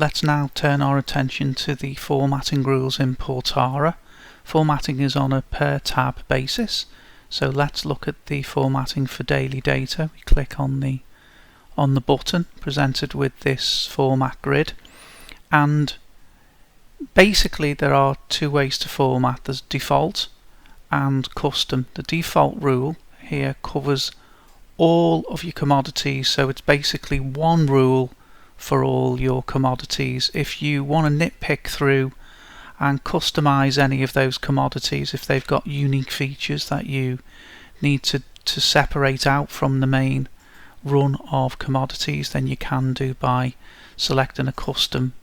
let's now turn our attention to the formatting rules in Portara. Formatting is on a per tab basis, so let's look at the formatting for daily data. We click on the button presented with this format grid, and basically there are two ways to format. There's default and custom. The default rule here covers all of your commodities, so it's basically one rule for all your commodities. If you want to nitpick through and customize any of those commodities, if they've got unique features that you need to separate out from the main run of commodities, then you can do by selecting a custom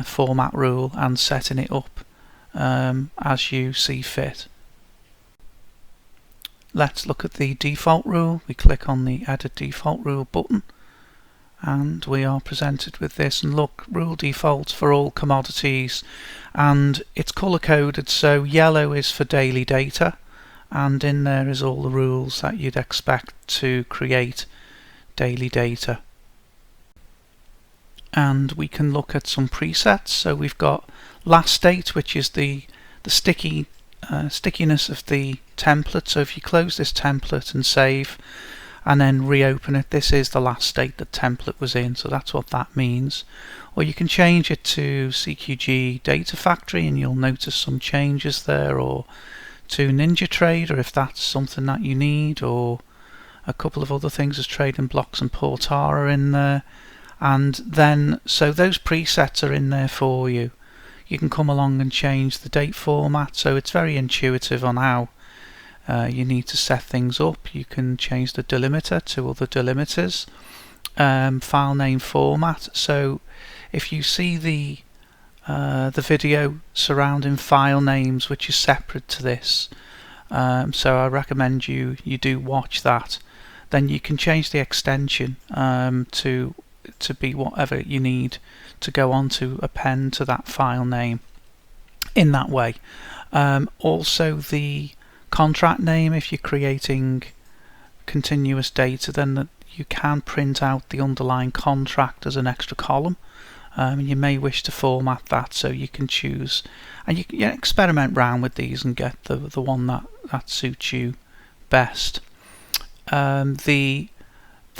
format rule and setting it up as you see fit. Let's look at the default rule. We click on the Edit Default Rule button and we are presented with this, and look, rule default for all commodities, and it's color coded, so yellow is for daily data, and in there is all the rules that you'd expect to create daily data. And we can look at some presets. So we've got last date, which is the stickiness of the template. So if you close this template and save and then reopen it, this is the last state the template was in, so that's what that means. Or you can change it to CQG Data Factory and you'll notice some changes there, or to NinjaTrader if that's something that you need, or a couple of other things as Trading Blocks and Portara in there. And then, so those presets are in there for you. You can come along and change the date format, so it's very intuitive on how you need to set things up. You can change the delimiter to other delimiters, file name format. So if you see the video surrounding file names, which is separate to this, so I recommend you do watch that. Then you can change the extension to be whatever you need to go on to append to that file name in that way. Also the contract name, if you're creating continuous data, then you can print out the underlying contract as an extra column. You may wish to format that, so you can choose, and you can experiment around with these and get the one that suits you best. The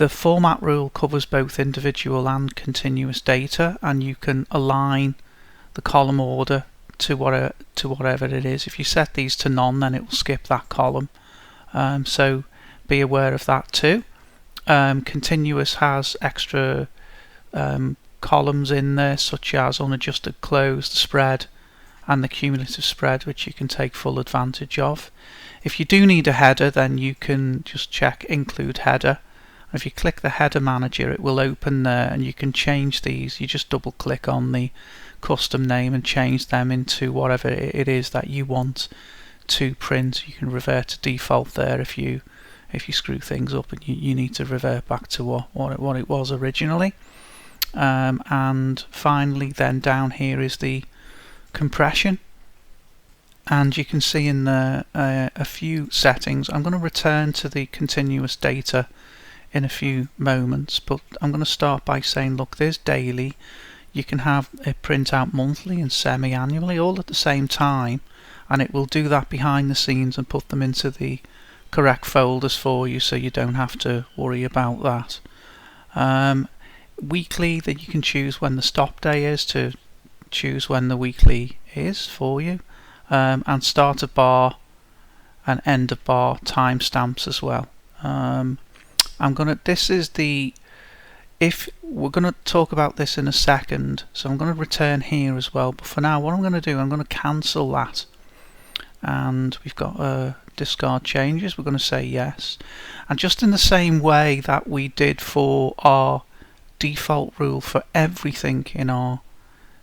format rule covers both individual and continuous data, and you can align the column order to whatever it is. If you set these to none, then it will skip that column, so be aware of that too. Continuous has extra columns in there, such as unadjusted close, the spread and the cumulative spread, which you can take full advantage of. If you do need a header, then you can just check include header. If you click the header manager, it will open there, and you can change these. You just double click on the custom name and change them into whatever it is that you want to print. You can revert to default there if you screw things up and you need to revert back to what it was originally. And finally then down here is the compression, and you can see in there a few settings. I'm going to return to the continuous data in a few moments, but I'm going to start by saying, look, there's daily. You can have it print out monthly and semi-annually all at the same time, and it will do that behind the scenes and put them into the correct folders for you, so you don't have to worry about that. Weekly, that you can choose when the stop day is to choose when the weekly is for you, and start of bar and end of bar timestamps as well. If we're going to talk about this in a second, so I'm going to return here as well, but for now what I'm going to do, I'm going to cancel that, and we've got discard changes. We're going to say yes, and just in the same way that we did for our default rule for everything in our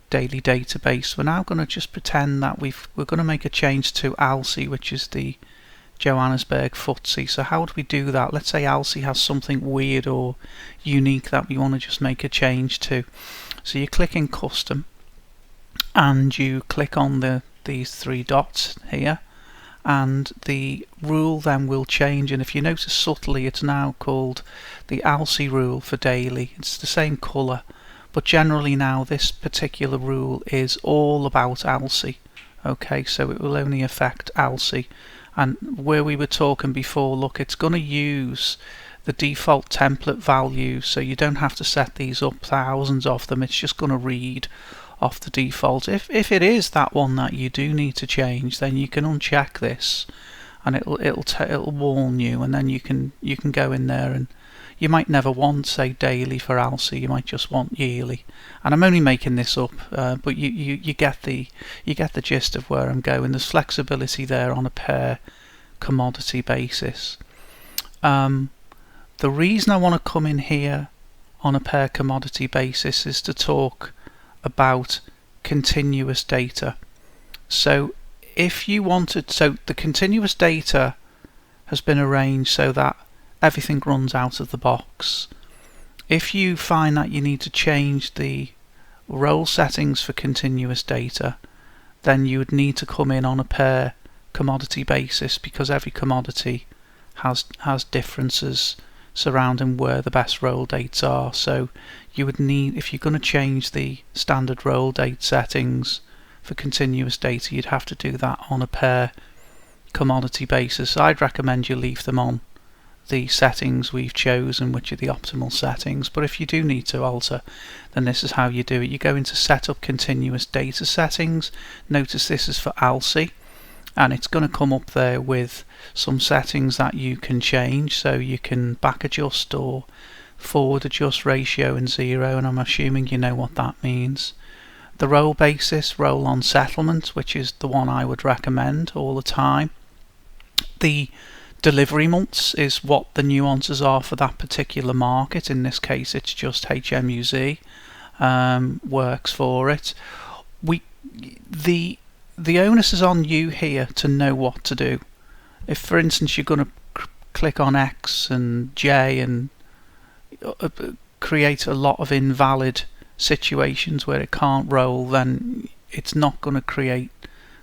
daily database, we're now going to just pretend that we're going to make a change to ALSI, which is the Johannesburg FTSE. So how do we do that? Let's say ALSI has something weird or unique that we want to just make a change to. So you click in custom and you click on these three dots here, and the rule then will change. And if you notice subtly, it's now called the ALSI rule for daily. It's the same colour, but generally now this particular rule is all about ALSI. Okay, so it will only affect ALSI, and where we were talking before, look, it's going to use the default template value, so you don't have to set these up, thousands of them. It's just going to read off the default. If it is that one that you do need to change, then you can uncheck this and it'll warn you, and then you can go in there, and you might never want, say, daily for ALSI, you might just want yearly. And I'm only making this up, but you get the gist of where I'm going. There's flexibility there on a per commodity basis. The reason I want to come in here on a per commodity basis is to talk about continuous data. So if you wanted, so the continuous data has been arranged so that everything runs out of the box. If you find that you need to change the role settings for continuous data, then you would need to come in on a per commodity basis, because every commodity has differences surrounding where the best roll dates are. So you would need, if you're going to change the standard roll date settings for continuous data, you'd have to do that on a per commodity basis. I'd recommend you leave them on the settings we've chosen, which are the optimal settings, but if you do need to alter, then this is how you do it. You go into setup continuous data settings. Notice this is for ALSI, and it's going to come up there with some settings that you can change. So you can back adjust or forward adjust ratio and 0, and I'm assuming you know what that means. The roll basis, roll on settlement, which is the one I would recommend all the time. The delivery months is what the nuances are for that particular market. In this case, it's just HMUZ works for it. The onus is on you here to know what to do. If, for instance, you're going to click on X and J and create a lot of invalid situations where it can't roll, then it's not going to create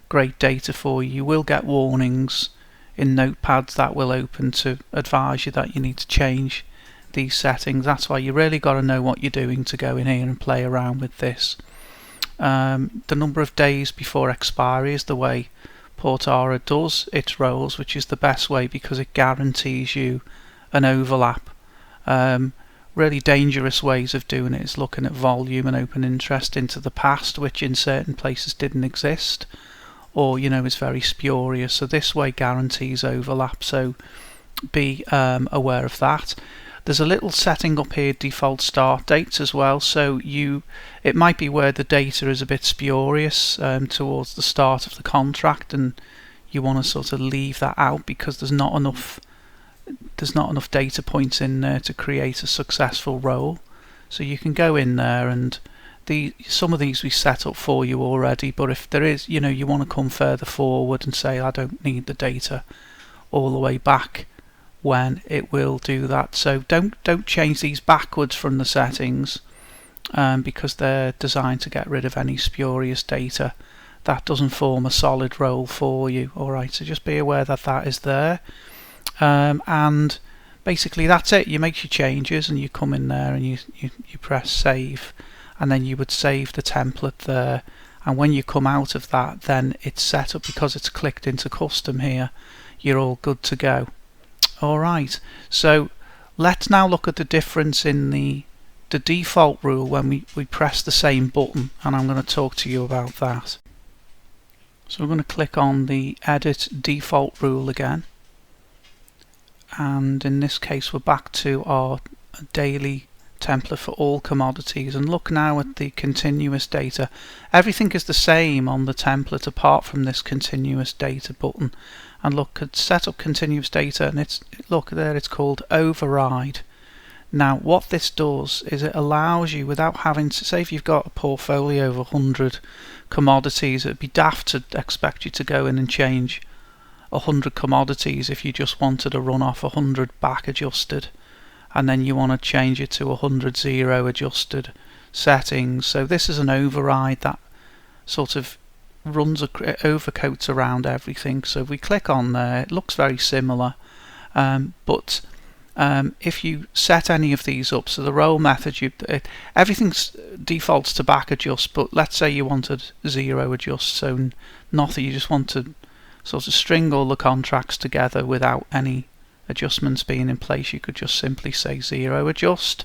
great data for you. You will get warnings in notepads that will open to advise you that you need to change these settings. That's why you really got to know what you're doing to go in here and play around with this. The number of days before expiry is the way Portara does its rolls, which is the best way because it guarantees you an overlap. Really dangerous ways of doing it is looking at volume and open interest into the past, which in certain places didn't exist, or is very spurious. So this way guarantees overlap, so be aware of that. There's a little setting up here, default start dates as well, so it might be where the data is a bit spurious towards the start of the contract, and you want to sort of leave that out because there's not enough data points in there to create a successful roll. So you can go in there, and some of these we set up for you already, but if there is, you want to come further forward and say I don't need the data all the way back, when it will do that. So don't change these backwards from the settings, because they're designed to get rid of any spurious data that doesn't form a solid roll for you. Alright, so just be aware that that is there. And basically that's it. You make your changes and you come in there and you press save, and then you would save the template there, and when you come out of that, then it's set up because it's clicked into custom here. You're all good to go. Alright, so let's now look at the difference in the default rule when we press the same button, and I'm going to talk to you about that. So we're going to click on the edit default rule again, and in this case we're back to our daily template for all commodities, and look now at the continuous data. Everything is the same on the template apart from this continuous data button, and look at setup continuous data, and look there, it's called override. Now what this does is it allows you, without having to, say if you've got a portfolio of 100 commodities, it'd be daft to expect you to go in and change 100 commodities if you just wanted to run off 100 back adjusted, and then you want to change it to 100 zero adjusted settings. So this is an override that sort of overcoats around everything. So if we click on there, it looks very similar, but if you set any of these up, so the roll method, everything defaults to back adjust, but let's say you wanted 0 adjust, so nothing, you just want to sort of string all the contracts together without any adjustments being in place, you could just simply say 0 adjust,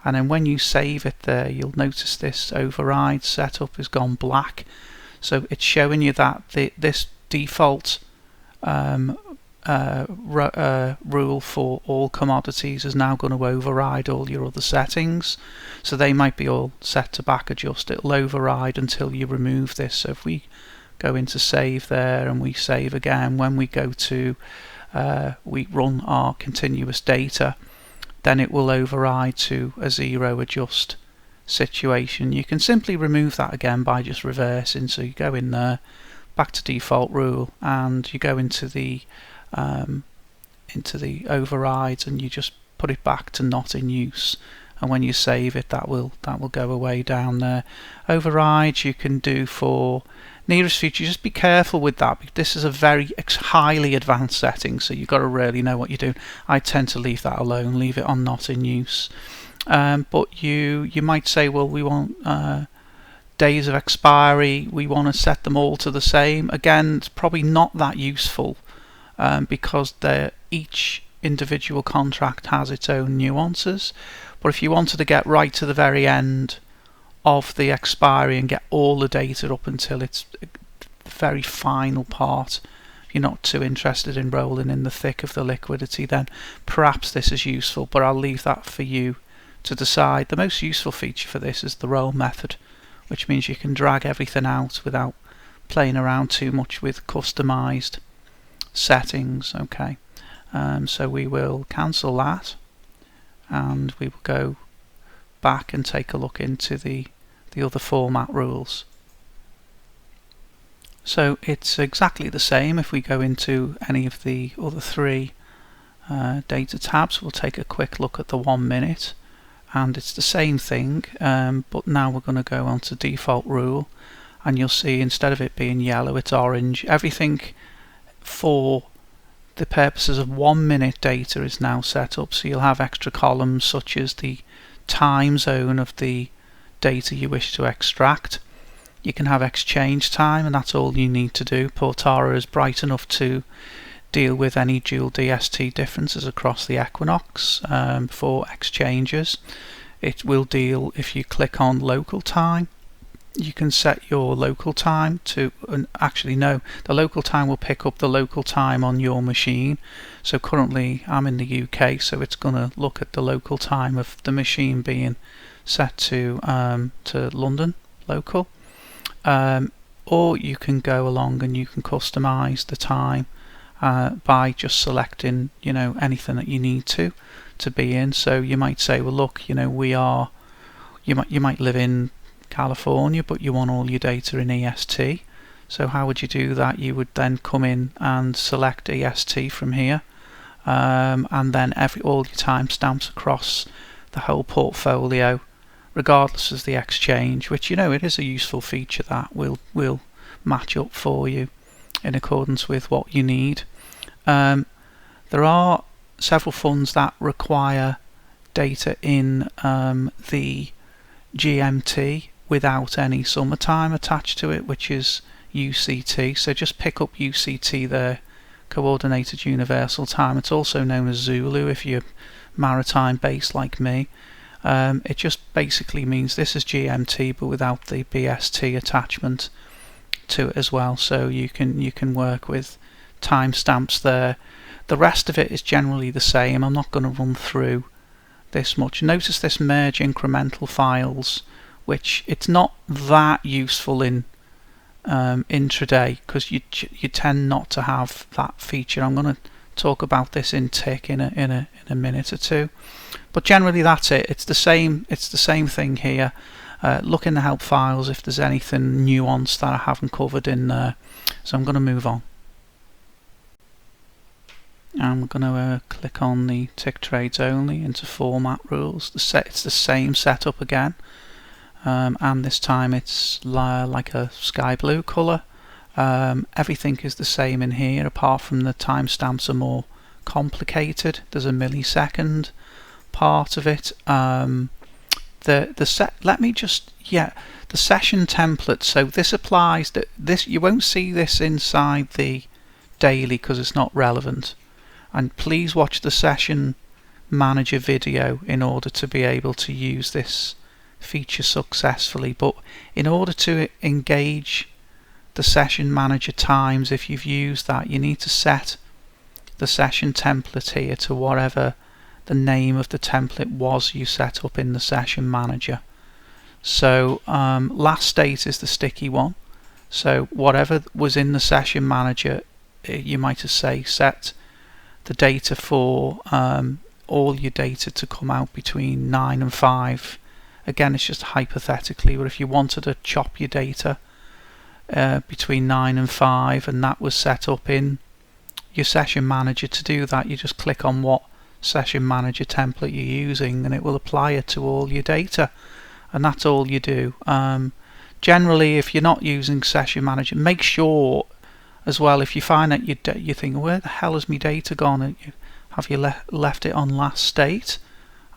and then when you save it there, you'll notice this override setup has gone black, so it's showing you that this default rule for all commodities is now going to override all your other settings, so they might be all set to back adjust. It'll override until you remove this. So if we go into save there and we save again, when we go to we run our continuous data, then it will override to a 0 adjust situation. You can simply remove that again by just reversing, so you go in there, back to default rule, and you go into the overrides and you just put it back to not in use, and when you save it, that will go away down there. Overrides you can do for nearest future. Just be careful with that, because this is a very highly advanced setting, so you've got to really know what you're doing. I tend to leave that alone, leave it on not in use. But you might say, well, we want days of expiry, we want to set them all to the same. Again, it's probably not that useful, because each individual contract has its own nuances. But if you wanted to get right to the very end of the expiry and get all the data up until it's the very final part, if you're not too interested in rolling in the thick of the liquidity, then perhaps this is useful, but I'll leave that for you to decide. The most useful feature for this is the roll method, which means you can drag everything out without playing around too much with customized settings. Okay, so we will cancel that, and we will go back and take a look into the other format rules. So it's exactly the same. If we go into any of the other three data tabs, we'll take a quick look at the 1 minute, and it's the same thing, but now we're going to go on to default rule, and you'll see instead of it being yellow, it's orange. Everything for the purposes of 1 minute data is now set up, so you'll have extra columns such as the time zone of the data you wish to extract. You can have exchange time, and that's all you need to do. Portara is bright enough to deal with any dual DST differences across the Equinox for exchanges. It will deal, if you click on local time, you can set your local time to, actually no, the local time will pick up the local time on your machine. So currently I'm in the UK, so it's going to look at the local time of the machine being set to London local. Or you can go along and you can customize the time by just selecting, anything that you need to be in. So you might say, well, look, you might live in California, but you want all your data in EST. So how would you do that? You would then come in and select EST from here, and then all your timestamps across the whole portfolio, regardless of the exchange, which it is a useful feature that will match up for you in accordance with what you need. There are several funds that require data in the GMT without any summertime attached to it, which is UCT. So just pick up UCT there, Coordinated Universal Time. It's also known as Zulu if you're maritime based like me. It just basically means this is GMT but without the BST attachment to it as well, so you can work with timestamps there. The rest of it is generally the same. I'm not going to run through this much. Notice this merge incremental files, which it's not that useful in intraday, because you tend not to have that feature. I'm going to talk about this in tick in a minute or two, but generally that's it. It's the same thing here. Look in the help files if there's anything nuanced that I haven't covered in there. So I'm going to move on, and we're going to click on the tick trades only into format rules. It's the same setup again, and this time it's like a sky blue colour. Everything is the same in here, apart from the timestamps are more complicated. There's a millisecond part of it. The session template. So this applies. This you won't see this inside the daily because it's not relevant. And please watch the session manager video in order to be able to use this feature successfully. But in order to engage the session manager times, if you've used that, you need to set the session template here to whatever the name of the template was you set up in the session manager. So last state is the sticky one. So whatever was in the session manager, you might have set the data for all your data to come out between 9 and 5. Again, it's just hypothetically, but if you wanted to chop your data between 9 and 5 and that was set up in your session manager to do that, you just click on what session manager template you're using and it will apply it to all your data, and that's all you do. Generally, if you're not using session manager, make sure as well, if you find that you think, where the hell has my data gone, and have you left it on last state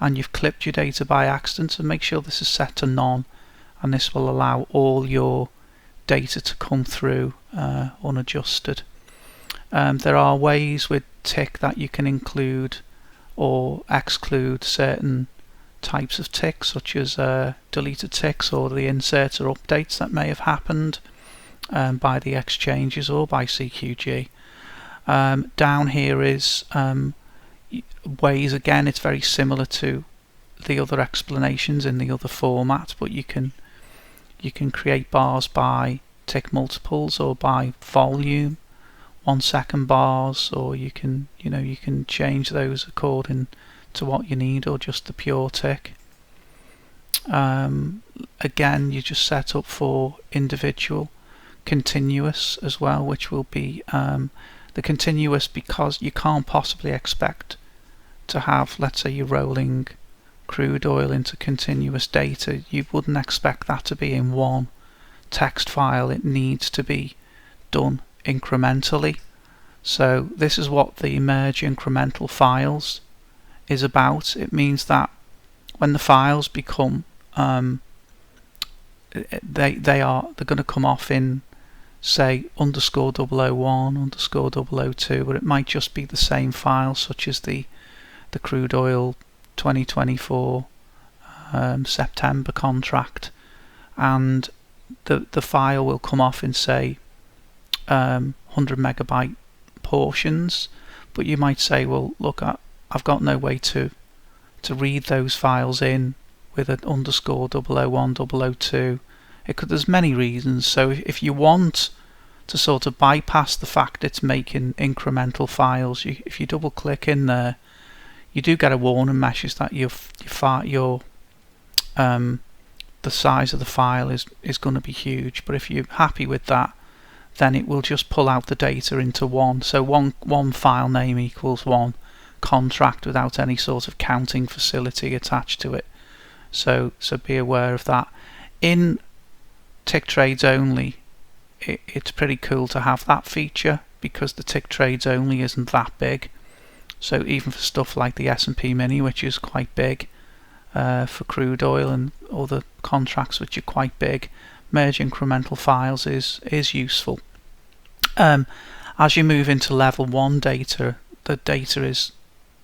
and you've clipped your data by accident, so make sure this is set to none, and this will allow all your data to come through unadjusted. There are ways with tick that you can include or exclude certain types of ticks, such as deleted ticks or the inserts or updates that may have happened by the exchanges or by CQG. Down here is ways, again it's very similar to the other explanations in the other format, but you can create bars by tick multiples or by volume, 1 second bars, or you can change those according to what you need, or just the pure tick. Again, you just set up for individual, continuous as well, which will be the continuous, because you can't possibly expect to have, let's say you're rolling crude oil into continuous data, you wouldn't expect that to be in one text file. It needs to be done incrementally. So this is what the merge incremental files is about. It means that when the files become they're going to come off in, say, _001, _002, but it might just be the same file, such as the crude oil 2024 September contract, and the file will come off in, say, 100 megabyte portions. But you might say, well, look, I've got no way to read those files in with an _001, 002. There's many reasons. So if you want to sort of bypass the fact it's making incremental files, if you double click in there, you do get a warning message that the size of the file is going to be huge. But if you're happy with that, then it will just pull out the data into one. So one file name equals one contract without any sort of counting facility attached to it. So be aware of that. In tick trades only, it's pretty cool to have that feature, because the tick trades only isn't that big. So even for stuff like the S&P Mini, which is quite big, for crude oil and other contracts which are quite big, merge incremental files is useful. As you move into level 1 data, the data is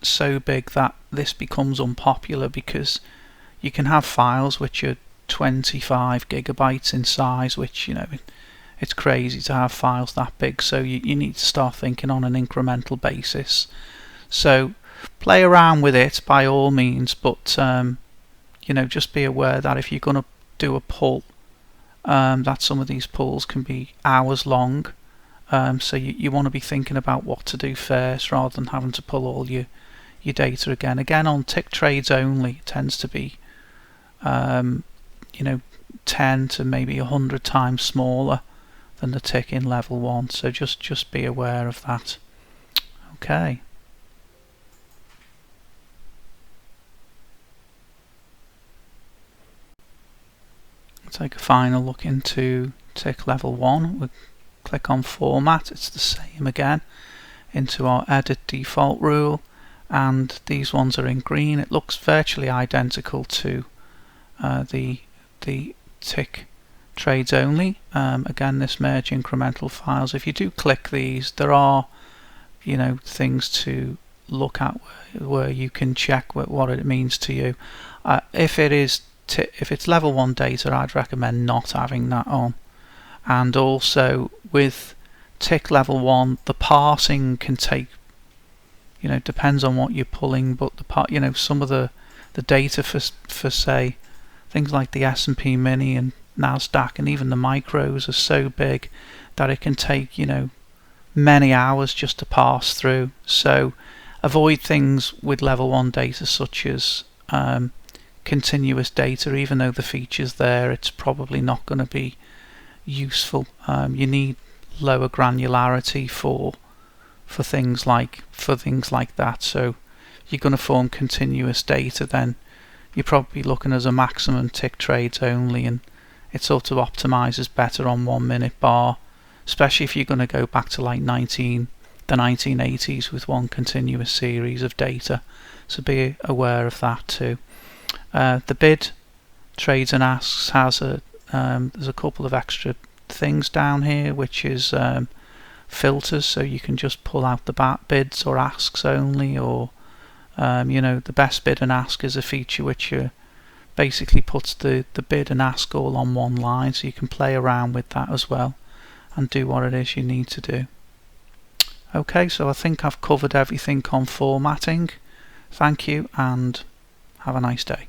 so big that this becomes unpopular, because you can have files which are 25 gigabytes in size, which it's crazy to have files that big. So you need to start thinking on an incremental basis. So play around with it by all means, but just be aware that if you're going to do a pull, that some of these pulls can be hours long. So you want to be thinking about what to do first, rather than having to pull all your data again. Again, on tick trades only, it tends to be 10 to maybe 100 times smaller than the tick in level 1. So just be aware of that. Okay. Take a final look into tick level 1. We'll click on format. It's the same again. into our edit default rule, and these ones are in green. It looks virtually identical to the tick trades only. Again, this merge incremental files. If you do click these, there are things to look at where you can check what it means to you. If it's level 1 data, I'd recommend not having that on. And also with tick level 1, the parsing can take, depends on what you're pulling, but some of the data for say things like the S&P Mini and NASDAQ and even the micros are so big that it can take many hours just to parse through. So avoid things with level 1 data such as continuous data. Even though the feature's there, it's probably not going to be useful. You need lower granularity for things like that. So if you're going to form continuous data, then you're probably looking at a maximum tick trades only, and it sort of optimizes better on 1 minute bar, especially if you're going to go back to like the 1980s with one continuous series of data. So be aware of that too. The bid, trades and asks has there's a couple of extra things down here, which is filters, so you can just pull out the bids or asks only, or the best bid and ask is a feature which basically puts the bid and ask all on one line, so you can play around with that as well and do what it is you need to do. Okay, so I think I've covered everything on formatting. Thank you and have a nice day.